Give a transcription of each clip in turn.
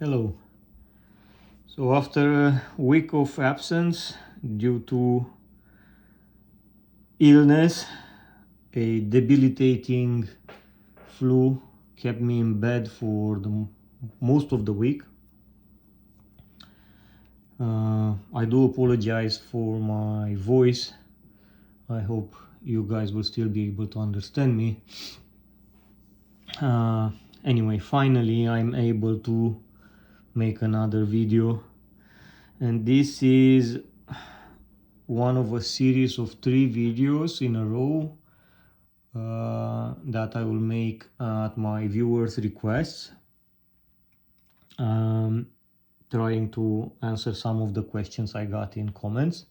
Hello. So after a week of absence due to illness, a debilitating flu kept me in bed for most of the week. I do apologize for my voice. I hope you guys will still be able to understand me. Anyway, finally I'm able to make another video, and this is one of a series of 3 videos in a row that I will make at my viewers' requests, trying to answer some of the questions I got in comments.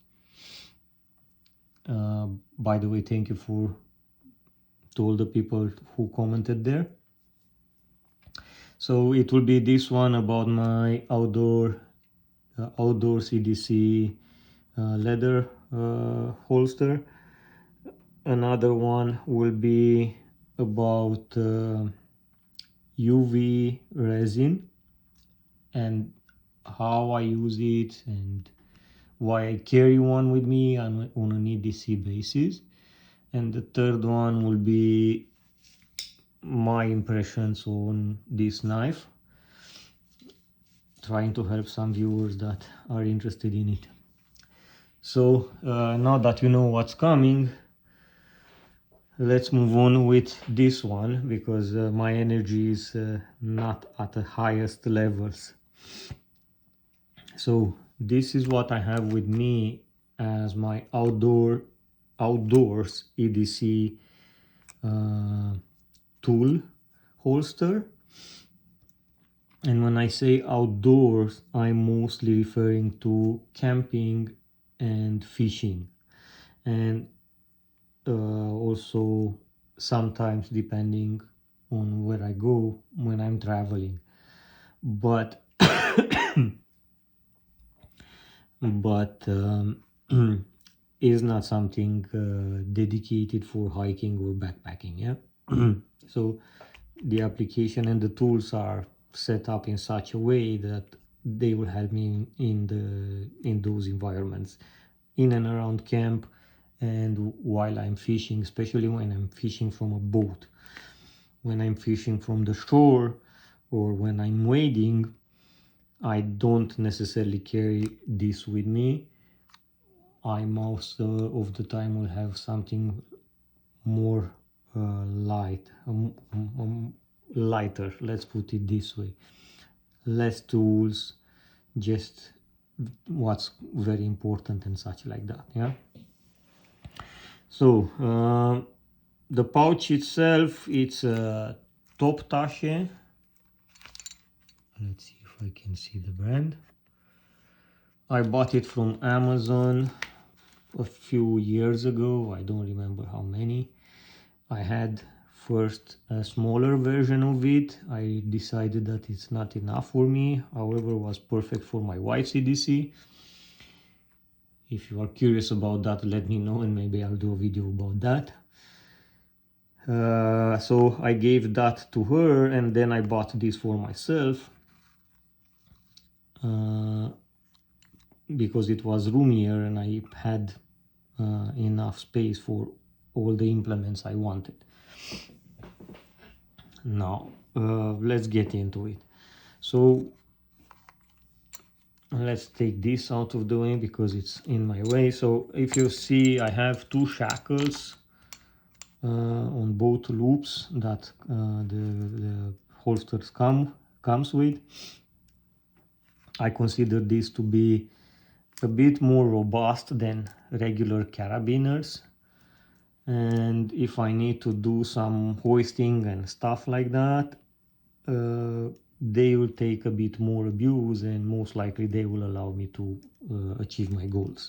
By the way, thank you to all the people who commented there. So it will be this one about my outdoor CDC leather holster. Another one will be about UV resin and how I use it and why I carry one with me on an EDC basis. And the third one will be my impressions on this knife, trying to help some viewers that are interested in it. So now that you know what's coming, let's move on with this one, because my energy is not at the highest levels. So this is what I have with me as my outdoors EDC tool holster. And when I say outdoors, I'm mostly referring to camping and fishing, and also sometimes depending on where I go when I'm traveling, but is not something dedicated for hiking or backpacking. Yeah. So the application and the tools are set up in such a way that they will help me in those environments, in and around camp, and while I'm fishing, especially when I'm fishing from a boat. When I'm fishing from the shore or when I'm wading, I don't necessarily carry this with me. I most of the time will have something more lighter, let's put it this way. Less tools, just what's very important and such like that. Yeah. So the pouch itself, it's a Top Tache. Let's see if I can see the brand. I bought it from Amazon a few years ago. I don't remember how many. I had first a smaller version of it. I decided that it's not enough for me. However, it was perfect for my wife's EDC. If you are curious about that, let me know and maybe I'll do a video about that. So I gave that to her, and then I bought this for myself because it was roomier and I had enough space for all the implements I wanted. Now let's get into it. So let's take this out of the way because it's in my way. So if you see, I have 2 shackles on both loops that the holsters comes with. I consider this to be a bit more robust than regular carabiners, and if I need to do some hoisting and stuff like that, they will take a bit more abuse, and most likely they will allow me to achieve my goals.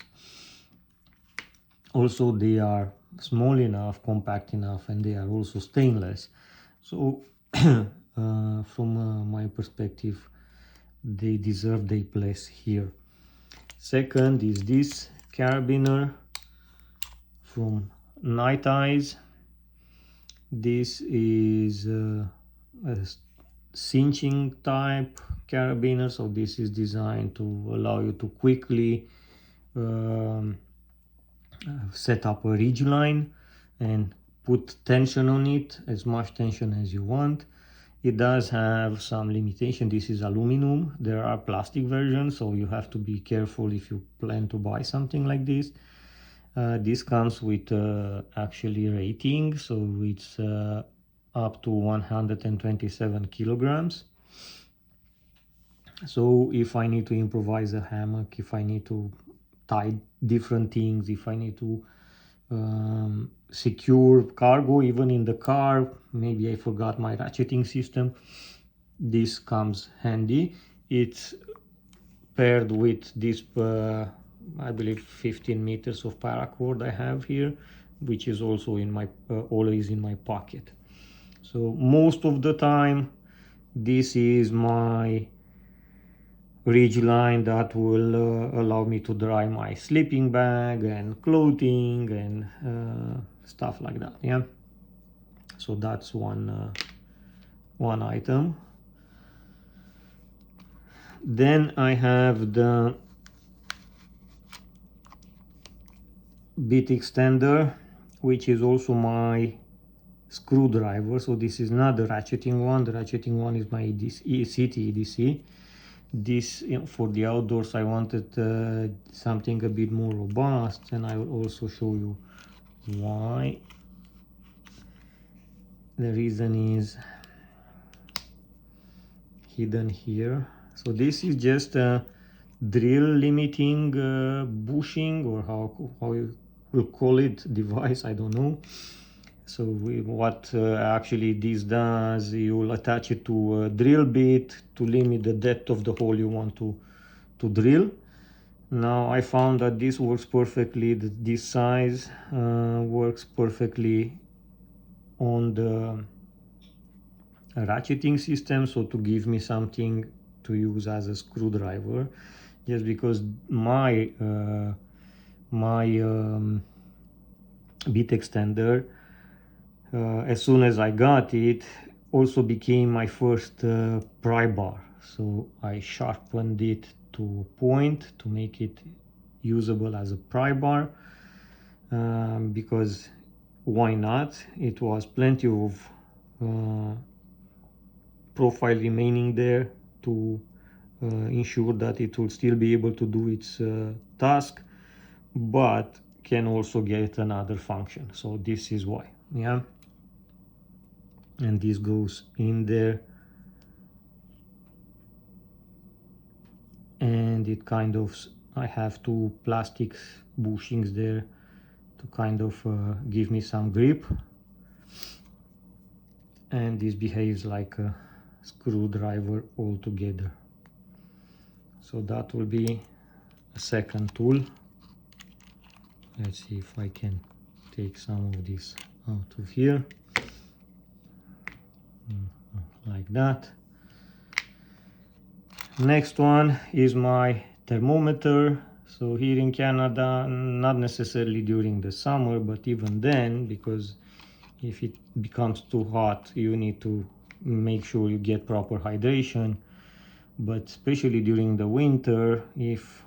Also, they are small enough, compact enough, and they are also stainless. So from my perspective, they deserve their place here. Second is this carabiner from Night Eyes. This is a cinching type carabiner, so this is designed to allow you to quickly set up a ridge line and put tension on it, as much tension as you want. It does have some limitation. This is aluminum. There are plastic versions, so you have to be careful if you plan to buy something like this. This comes with actually rating, so it's up to 127 kilograms. So if I need to improvise a hammock, if I need to tie different things, if I need to secure cargo even in the car, maybe I forgot my ratcheting system, this comes handy. It's paired with this I believe 15 meters of paracord I have here, which is also in my always in my pocket. So most of the time this is my ridge line that will allow me to dry my sleeping bag and clothing and stuff like that. Yeah, so that's one item. Then I have the bit extender, which is also my screwdriver. So this is not the ratcheting one. The ratcheting one is my city EDC. This, you know, for the outdoors I wanted something a bit more robust, and I will also show you why. The reason is hidden here. So this is just a drill limiting bushing, or how you will call it, device, I don't know. So what actually this does, you will attach it to a drill bit to limit the depth of the hole you want to drill. Now I found that this works perfectly, this size works perfectly on the ratcheting system, so to give me something to use as a screwdriver, just because my bit extender, as soon as I got it, also became my first pry bar. So I sharpened it to a point to make it usable as a pry bar, because why not? It was plenty of profile remaining there to ensure that it will still be able to do its task, but can also get another function. So this is why. Yeah, and this goes in there, and it kind of, I have two plastic bushings there to kind of give me some grip, and this behaves like a screwdriver altogether. So that will be a second tool. Let's see if I can take some of this out of here, like that. Next one is my thermometer. So here in Canada, not necessarily during the summer, but even then, because if it becomes too hot, you need to make sure you get proper hydration. But especially during the winter, if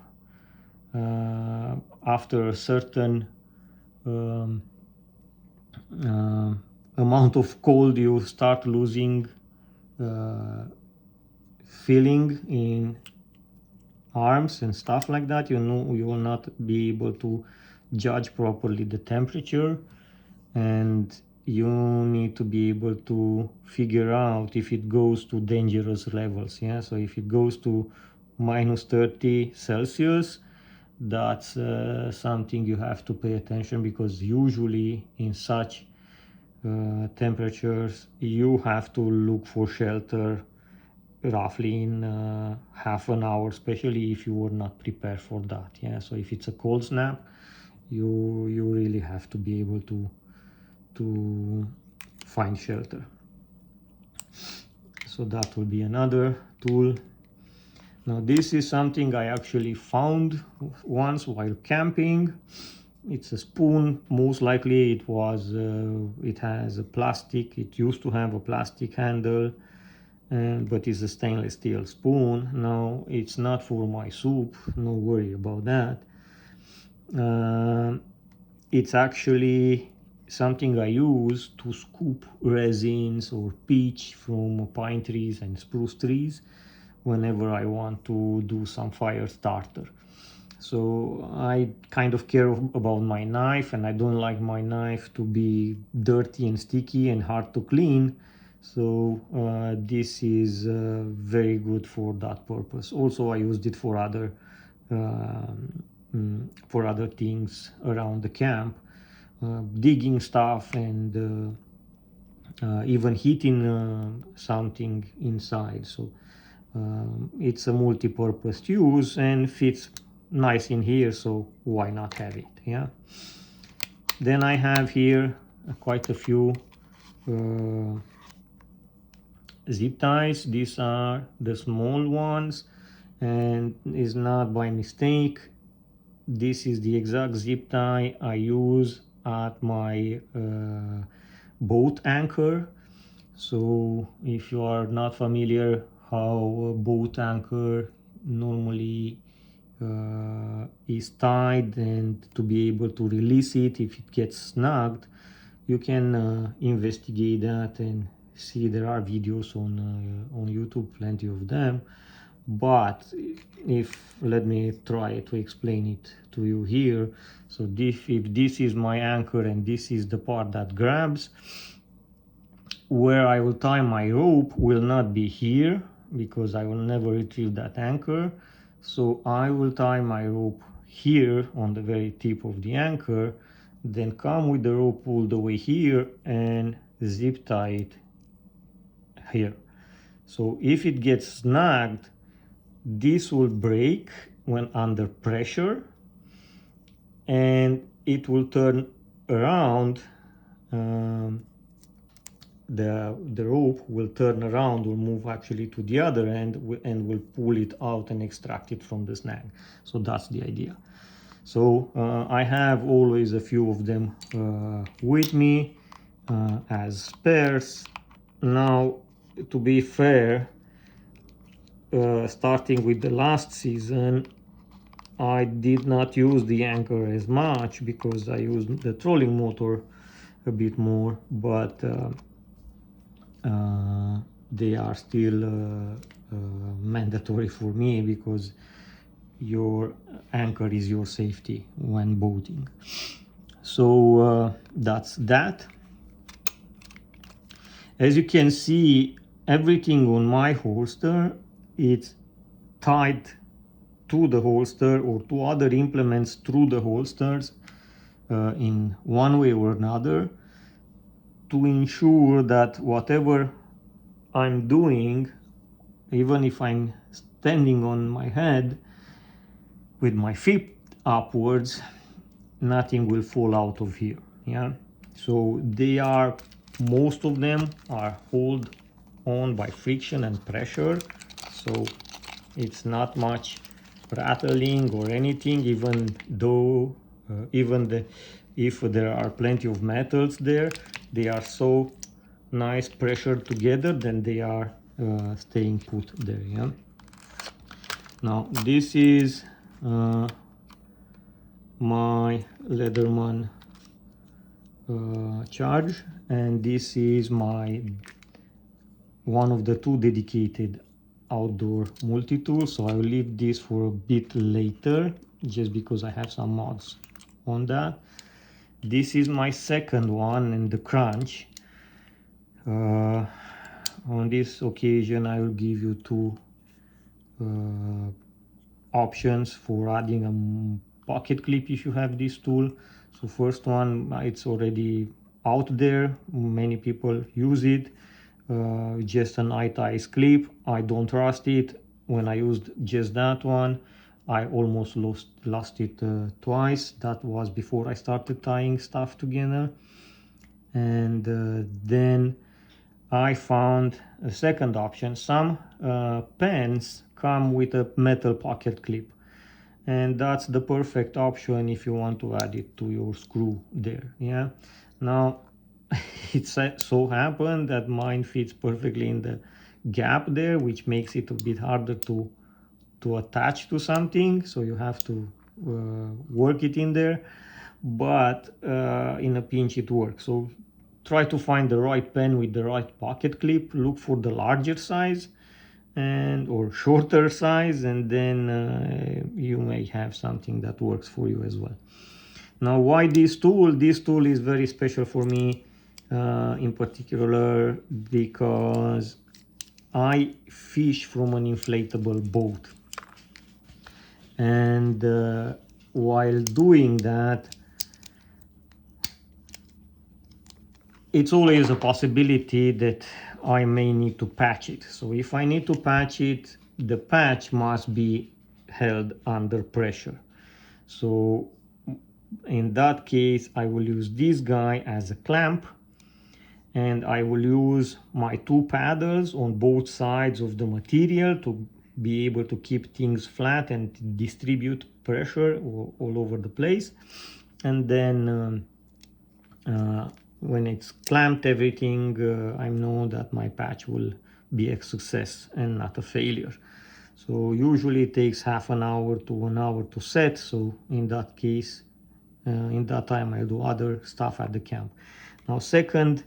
after a certain amount of cold you start losing feeling in arms and stuff like that, you know, you will not be able to judge properly the temperature, and you need to be able to figure out if it goes to dangerous levels. Yeah, so if it goes to minus 30 Celsius, that's something you have to pay attention, because usually in such temperatures you have to look for shelter roughly in half an hour, especially if you were not prepared for that. Yeah, so if it's a cold snap, you really have to be able to find shelter. So that will be another tool. Now this is something I actually found once while camping. It's a spoon. Most likely it has a plastic, it used to have a plastic handle, but it's a stainless steel spoon. Now it's not for my soup, no worry about that. It's actually something I use to scoop resins or pitch from pine trees and spruce trees whenever I want to do some fire starter. So I kind of care about my knife, and I don't like my knife to be dirty and sticky and hard to clean. So this is very good for that purpose. Also, I used it for other things around the camp, digging stuff and even heating something inside. So it's a multi-purpose use and fits nice in here, so why not have it? Yeah. Then I have here quite a few zip ties. These are the small ones, and is not by mistake. This is the exact zip tie I use at my boat anchor. So if you are not familiar how a boat anchor normally is tied, and to be able to release it if it gets snagged, you can investigate that and see there are videos on YouTube, plenty of them. But if let me try to explain it to you here. So if this is my anchor and this is the part that grabs, where I will tie my rope will not be here, because I will never retrieve that anchor. So I will tie my rope here on the very tip of the anchor, then come with the rope all the way here and zip tie it here. So if it gets snagged, this will break when under pressure, and it will turn around. The rope will turn around, will move actually to the other end, and will pull it out and extract it from the snag. So that's the idea. So I have always a few of them with me as spares. Now, to be fair, starting with the last season, I did not use the anchor as much because I used the trolling motor a bit more, but they are still mandatory for me, because your anchor is your safety when boating. So that's that. As you can see, everything on my holster, it's tied to the holster or to other implements through the holsters in one way or another, to ensure that whatever I'm doing, even if I'm standing on my head with my feet upwards, nothing will fall out of here. Yeah. So they are, most of them are held on by friction and pressure, so it's not much rattling or anything, even though if there are plenty of metals there, they are so nice pressured together, then they are staying put there. Yeah. Now this is my Leatherman charge, and this is my one of the two dedicated outdoor multi-tools. So I will leave this for a bit later, just because I have some mods on that. This is my second one in the crunch. On this occasion I will give you two options for adding a pocket clip if you have this tool. So first one, it's already out there, many people use it, just an eye-ties clip. I don't trust it. When I used just that one, I almost lost it twice. That was before I started tying stuff together. And then I found a second option. Some pens come with a metal pocket clip, and that's the perfect option if you want to add it to your screw there. Yeah. Now it so happened that mine fits perfectly in the gap there, which makes it a bit harder to attach to something, so you have to work it in there, but in a pinch it works. So try to find the right pen with the right pocket clip, look for the larger size and or shorter size, and then you may have something that works for you as well. Now, why this tool? This tool is very special for me in particular because I fish from an inflatable boat, and while doing that, it's always a possibility that I may need to patch it. So if I need to patch it, the patch must be held under pressure. So in that case, I will use this guy as a clamp, and I will use my two paddles on both sides of the material to be able to keep things flat and distribute pressure all over the place. And then when it's clamped everything, I know that my patch will be a success and not a failure. So usually it takes half an hour to 1 hour to set. So in that case, in that time I'll do other stuff at the camp. Now, second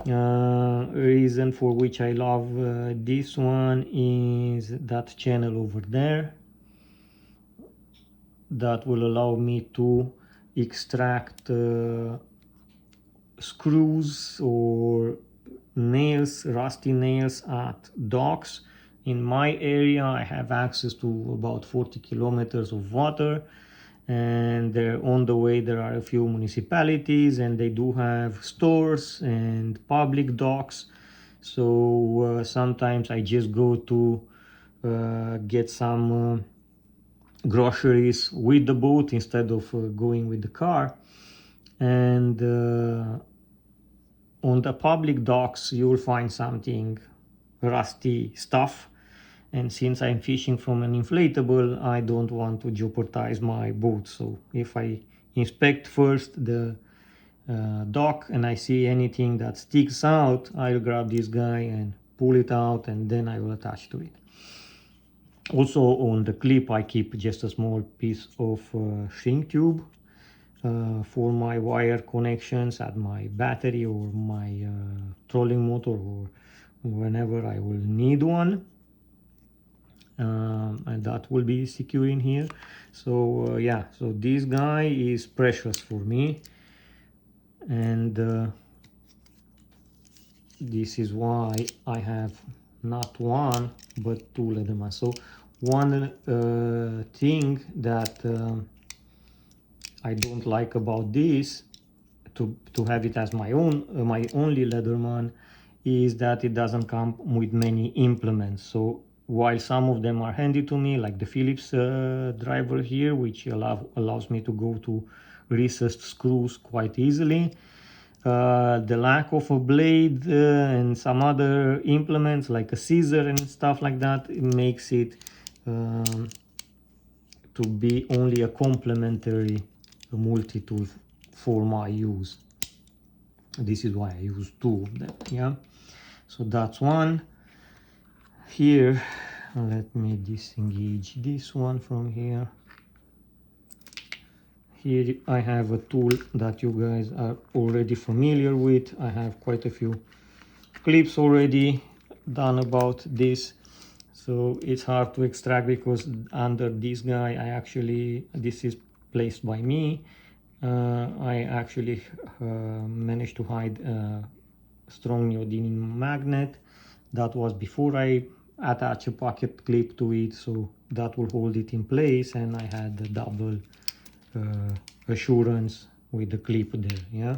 reason for which I love this one is that channel over there that will allow me to extract screws or nails, rusty nails at docks. In my area I have access to about 40 kilometers of water, and there on the way there are a few municipalities, and they do have stores and public docks. So sometimes I just go to get some groceries with the boat instead of going with the car. And on the public docks you will find something rusty stuff, and since I'm fishing from an inflatable, I don't want to jeopardize my boat. So if I inspect first the dock and I see anything that sticks out, I'll grab this guy and pull it out, and then I will attach to it. Also on the clip I keep just a small piece of shrink tube for my wire connections at my battery or my trolling motor, or whenever I will need one, and that will be secure in here. So yeah, so this guy is precious for me, and this is why I have not one but two Leathermans. So one thing that I don't like about this, to have it as my own my only Leatherman, is that it doesn't come with many implements. So while some of them are handy to me, like the Phillips driver here, which allows me to go to recessed screws quite easily, the lack of a blade and some other implements like a scissor and stuff like that, it makes it to be only a complementary multi-tool for my use. This is why I use two of them. Yeah, so that's one. Here, let me disengage this one from here. Here I have a tool that you guys are already familiar with. I have quite a few clips already done about this, so it's hard to extract because under this guy this is placed by me. I actually managed to hide a strong neodymium magnet. That was before I attach a pocket clip to it, so that will hold it in place, and I had the double assurance with the clip there. Yeah,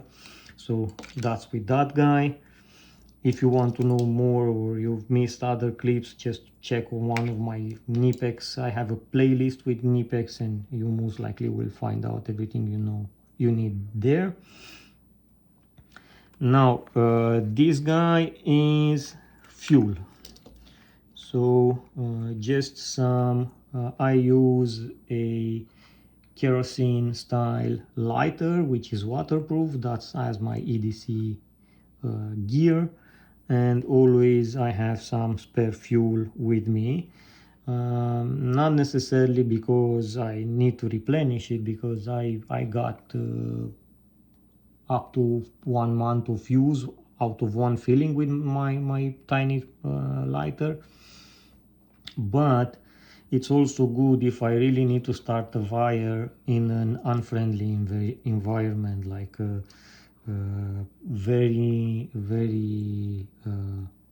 so that's with that guy. If you want to know more or you've missed other clips, just check on one of my Knipex. I have a playlist with Knipex, and you most likely will find out everything you need there. Now this guy is fuel. So just some I use a kerosene style lighter which is waterproof. That's as my EDC gear. and always I have some spare fuel with me. Not necessarily because I need to replenish it, because I got up to 1 month of use out of one filling with my tiny lighter. But it's also good if I really need to start a fire in an unfriendly environment, like very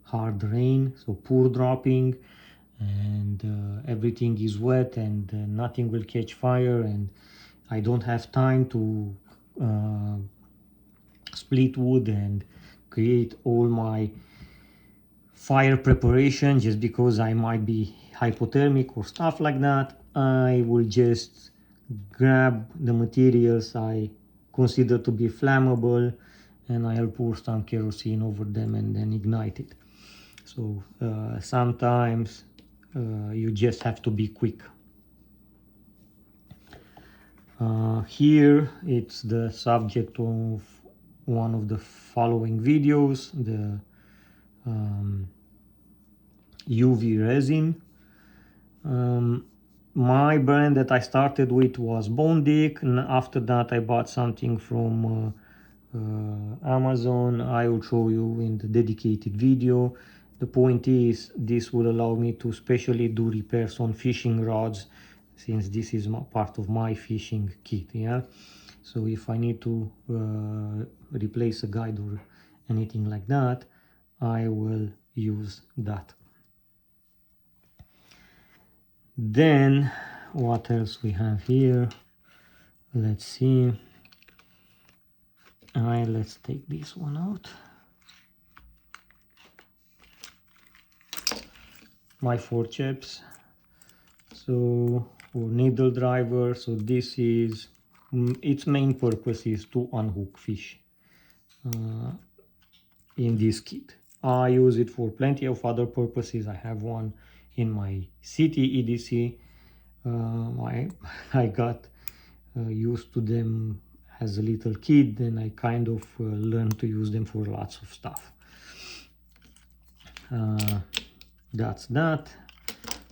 hard rain, so pour dropping, and everything is wet, and nothing will catch fire, and I don't have time to uh, split wood and create all my fire preparation just because I might be hypothermic or stuff like that. I will just grab the materials I consider to be flammable, and I'll pour some kerosene over them and then ignite it. So sometimes you just have to be quick. Here it's the subject of one of the following videos, the UV resin. My brand that I started with was Bondic, and after that I bought something from Amazon. I will show you in the dedicated video. The point is, this will allow me to specially do repairs on fishing rods, since this is part of my fishing kit. Yeah, so if I need to replace a guide or anything like that, I will use that. Then what else we have here? Let's see. Let's take this one out. My forceps. So for needle driver, so this is its main purpose is to unhook fish in this kit. I use it for plenty of other purposes. I have one in my city EDC. I got used to them as a little kid, and I kind of learned to use them for lots of stuff. That's that.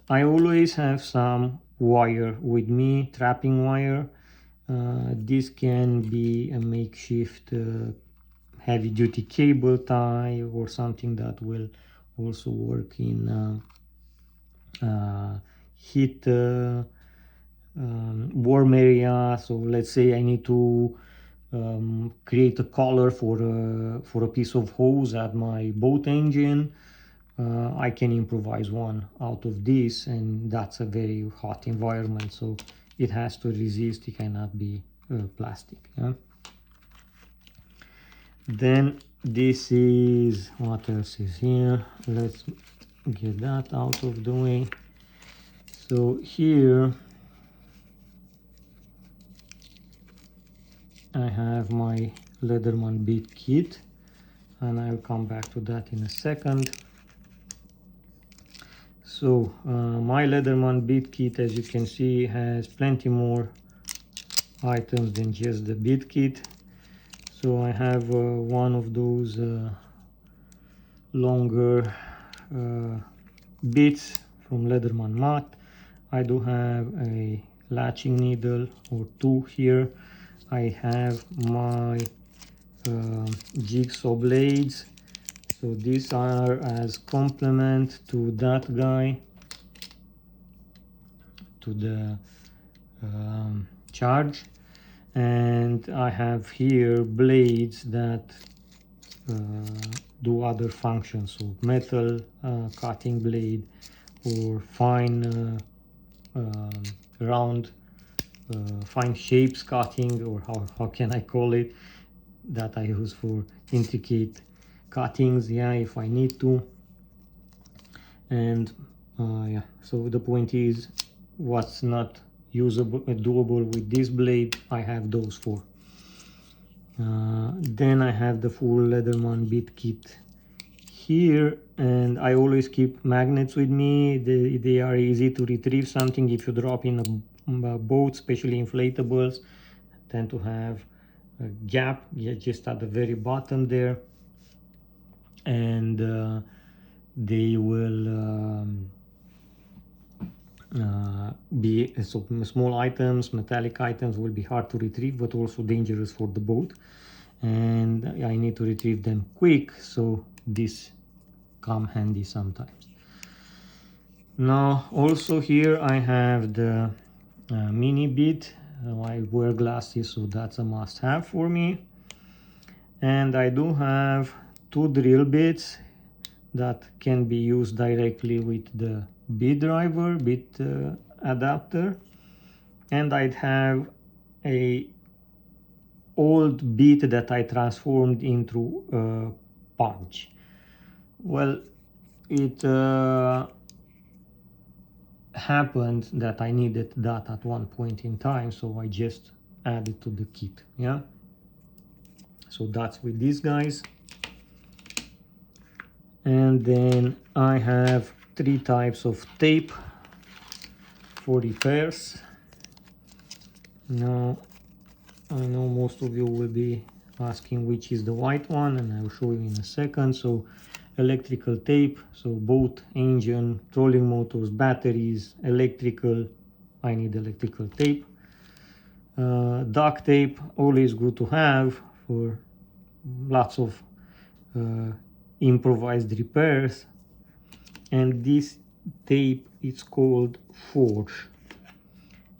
I always have some wire with me, trapping wire. This can be a makeshift heavy duty cable tie, or something that will also work in heat warm area. So let's say I need to create a collar for a piece of hose at my boat engine. I can improvise one out of this, and that's a very hot environment, so it has to resist. It cannot be plastic. Yeah? Then this is, what else is here? Let's get that out of the way. So here I have my Leatherman bead kit, and I'll come back to that in a second. So my Leatherman bead kit, as you can see, has plenty more items than just the bead kit. So I have one of those longer beads from Leatherman mat. I do have a latching needle or two here. I have my jigsaw blades. So these are as complement to that guy, to the charge. And I have here blades that do other functions, so metal cutting blade, or fine round fine shapes cutting, or how can I call it, that I use for intricate cuttings, yeah, if I need to. And yeah, so the point is, what's not usable doable with this blade, I have those for. Then I have the full Leatherman bead kit here, and I always keep magnets with me. They are easy to retrieve. Something if you drop in a boat, especially inflatables, tend to have a gap just at the very bottom there. and they will be so small items, metallic items will be hard to retrieve, but also dangerous for the boat, and I need to retrieve them quick, so this come handy sometimes. Now also here I have the mini bit. I wear glasses, so that's a must-have for me, and I do have two drill bits that can be used directly with the bit driver, bit adapter, and I'd have a old bit that I transformed into a punch. Well, it happened that I needed that at one point in time, so I just added to the kit. Yeah, so that's with these guys. And then I have three types of tape for repairs. Now I know most of you will be asking which is the white one, and I will show you in a second. So electrical tape, so boat, engine, trolling motors, batteries, electrical, I need electrical tape. Duct tape, always good to have for lots of improvised repairs. And this tape is called Forge,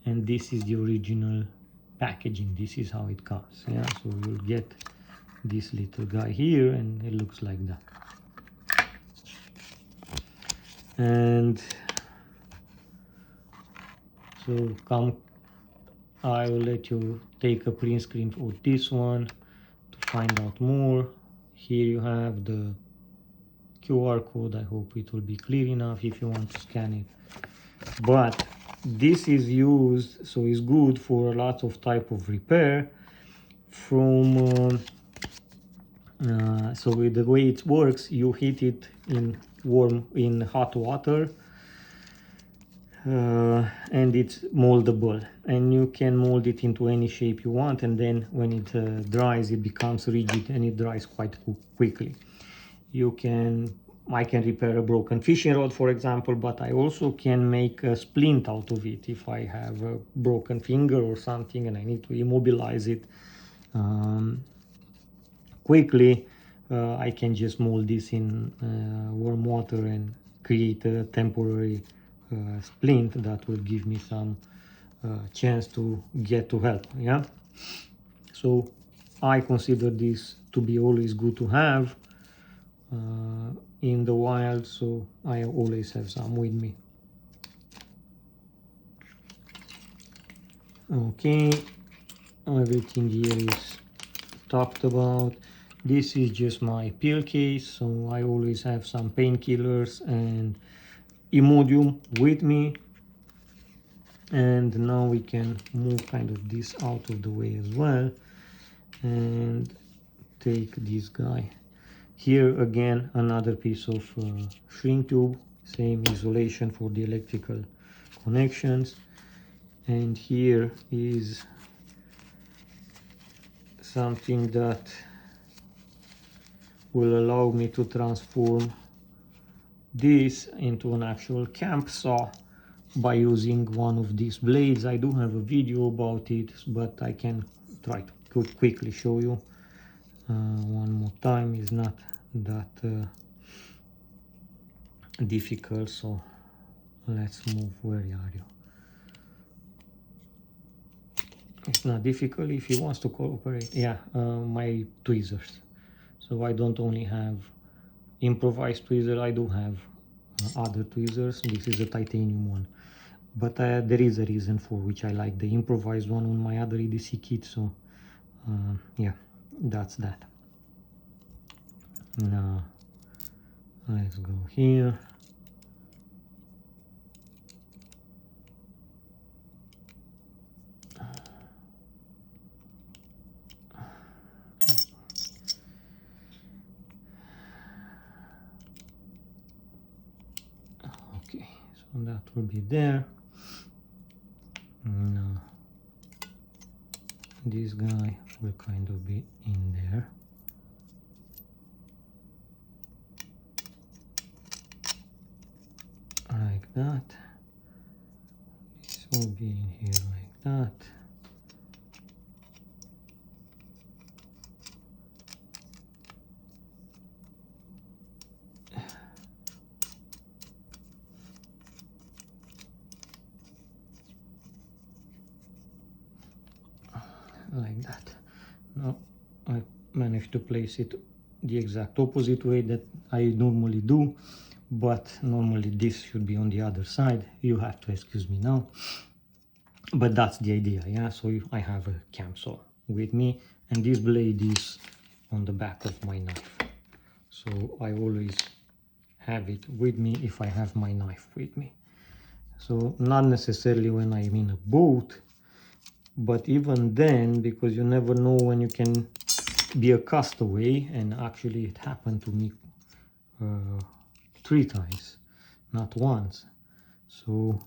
and this is the original packaging. This is how it comes. Yeah, so you'll get this little guy here, and it looks like that. And so I will let you take a print screen for this one to find out more. Here you have the QR code. I hope it will be clear enough if you want to scan it. But this is used, so it's good for a lot of type of repair. From so with the way it works, you heat it in hot water, and it's moldable, and you can mold it into any shape you want, and then when it dries, it becomes rigid and it dries quite quickly. I can repair a broken fishing rod, for example, but I also can make a splint out of it if I have a broken finger or something and I need to immobilize it quickly. I can just mold this in warm water and create a temporary splint that will give me some chance to get to help. Yeah, so I consider this to be always good to have in the wild, so I always have some with me. Okay, everything here is talked about. This is just my pill case, so I always have some painkillers and Imodium with me. And now we can move kind of this out of the way as well and take this guy. Here again, another piece of shrink tube, same isolation for the electrical connections. And here is something that will allow me to transform this into an actual camp saw by using one of these blades. I do have a video about it, but I can try to quickly show you one more time. It's not that difficult, so let's move. Where are you? It's not difficult if he wants to cooperate. Yeah, my tweezers. So I don't only have improvised tweezer, I do have other tweezers. This is a titanium one, but there is a reason for which I like the improvised one on my other EDC kit. So yeah, that's that. Now let's go here. Okay, so that will be there. Now this guy will kind of be in there. that. This will be in here like that. Like that. Now I managed to place it the exact opposite way that I normally do, but normally this should be on the other side. You have to excuse me now, but that's the idea. Yeah, so I have a cam saw with me, and this blade is on the back of my knife, so I always have it with me if I have my knife with me. So not necessarily when I'm in a boat, but even then, because you never know when you can be a castaway, and actually it happened to me 3 times, not once. So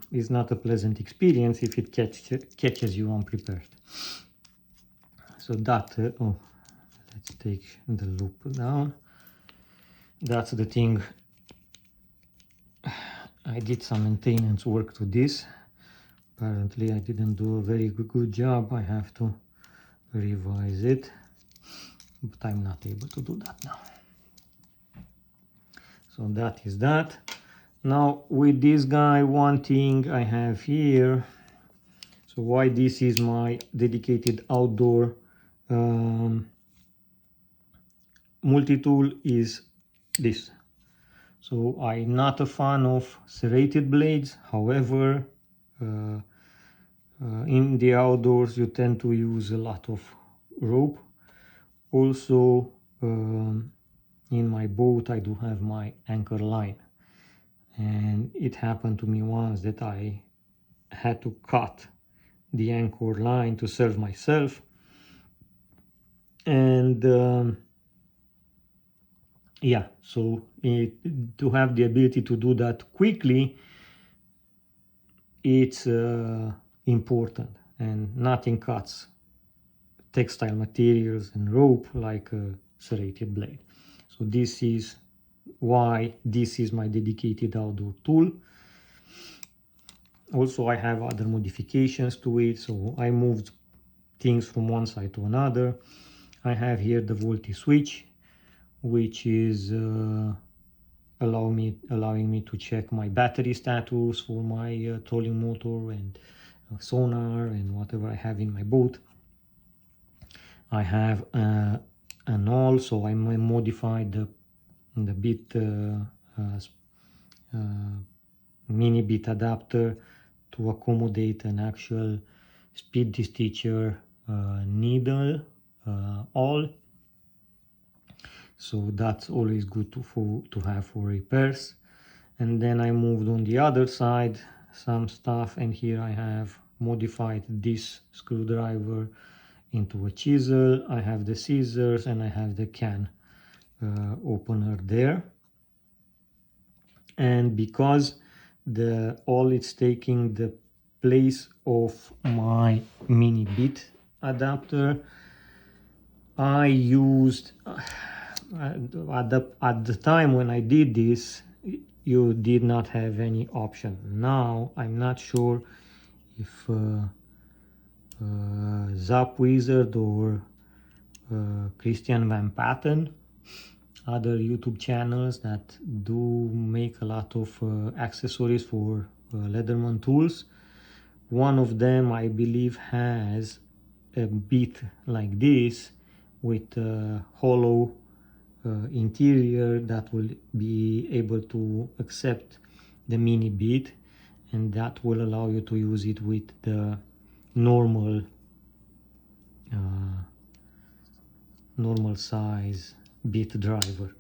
it's not a pleasant experience if it catches you unprepared. So that, oh, let's take the loop down. That's the thing. I did some maintenance work to this. Apparently I didn't do a very good job. I have to revise it, but I'm not able to do that now. So that is that. Now with this guy, one thing I have here, so why this is my dedicated outdoor multi-tool is this. So I'm not a fan of serrated blades. However, in the outdoors you tend to use a lot of rope. Also, in my boat I do have my anchor line, and it happened to me once that I had to cut the anchor line to serve myself, and yeah, so to have the ability to do that quickly, it's important, and nothing cuts textile materials and rope like a serrated blade. So this is why this is my dedicated outdoor tool. Also, I have other modifications to it, so I moved things from one side to another. I have here the voltage switch, which is allowing me to check my battery status for my trolling motor and sonar and whatever I have in my boat. I have an all, so I modified the bit mini bit adapter to accommodate an actual speed stitcher needle all. So that's always good to have for repairs. And then I moved on the other side some stuff, and here I have modified this screwdriver into a chisel. I have the scissors, and I have the can opener there. And because the all it's taking the place of my mini bit adapter, I used at the time when I did this, you did not have any option. Now I'm not sure if Zap Wizard or Christian Van Patten, other YouTube channels that do make a lot of accessories for Leatherman tools. One of them, I believe, has a bit like this with a hollow interior that will be able to accept the mini bit, and that will allow you to use it with the normal size bit driver.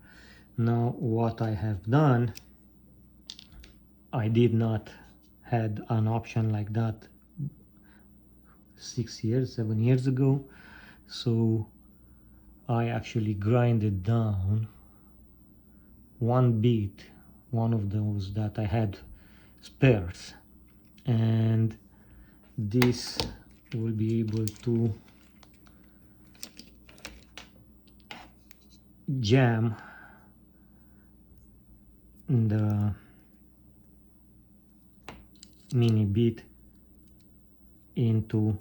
Now what I have done, I did not had an option like that 7 years ago, so I actually grinded down one bit, one of those that I had spares, and this will be able to jam the mini bit into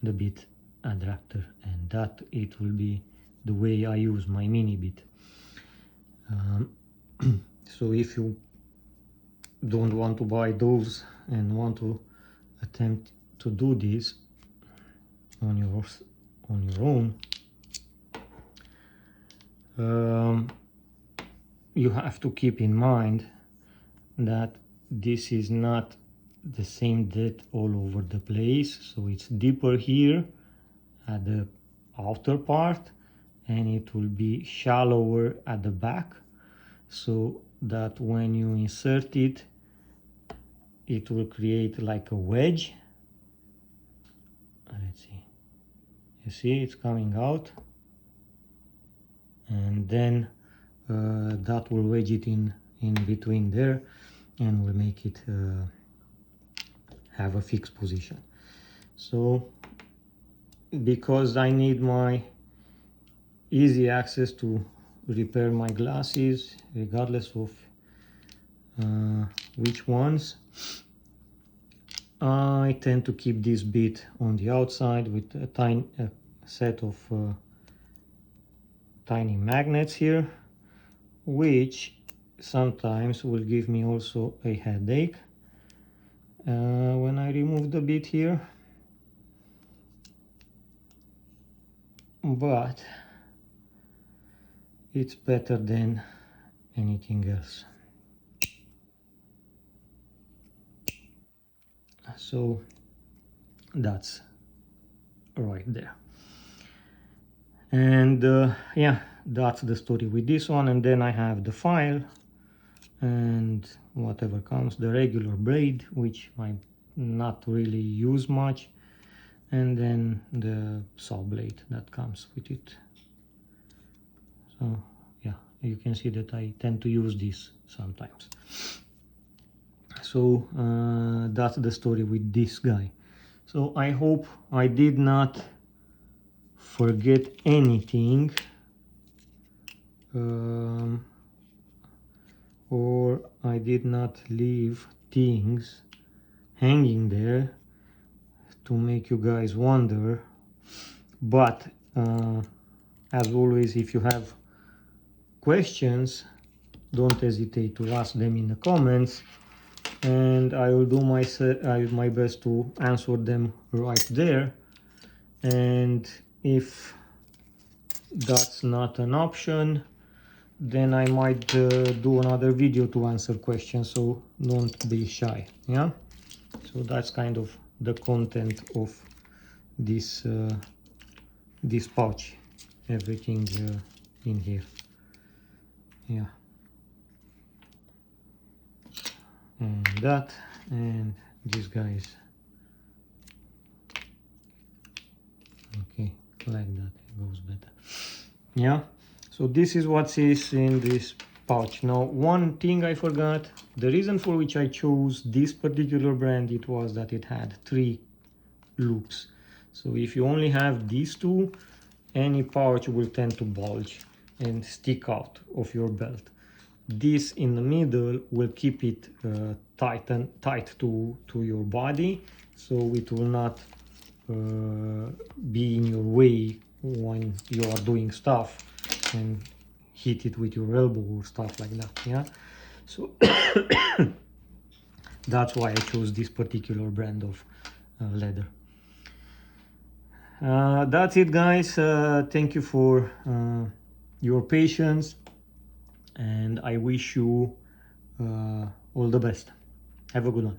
the bit adapter, and that it will be the way I use my mini bit. So if you don't want to buy those and want to attempt to do this on your own, you have to keep in mind that this is not the same depth all over the place. So it's deeper here at the outer part, and it will be shallower at the back, so that when you insert it, it will create like a wedge. Let's see, you see it's coming out, and then that will wedge it in between there and will make it have a fixed position. So because I need my easy access to repair my glasses regardless of which ones, I tend to keep this bit on the outside with a tiny set of tiny magnets here, which sometimes will give me also a headache when I remove the bit here, but it's better than anything else. So that's right there. And yeah, that's the story with this one. And then I have the file and whatever comes, the regular blade, which I not really use much, and then the saw blade that comes with it. So yeah, you can see that I tend to use this sometimes. So that's the story with this guy. So I hope I did not forget anything, or I did not leave things hanging there to make you guys wonder. But as always, if you have questions, don't hesitate to ask them in the comments, and I will do my best to answer them right there. And if that's not an option, then I might do another video to answer questions, so don't be shy. Yeah, so that's kind of the content of this this pouch, everything in here. Yeah, and that, and these guys. Okay, like that, it goes better. Yeah, so this is what is in this pouch. Now, one thing I forgot, the reason for which I chose this particular brand, it was that it had 3 loops. So if you only have these 2, any pouch will tend to bulge and stick out of your belt. This in the middle will keep it tight to your body, so it will not be in your way when you are doing stuff and hit it with your elbow or stuff like that. Yeah, so that's why I chose this particular brand of leather. That's it, guys. Thank you for your patience, and I wish you all the best. Have a good one.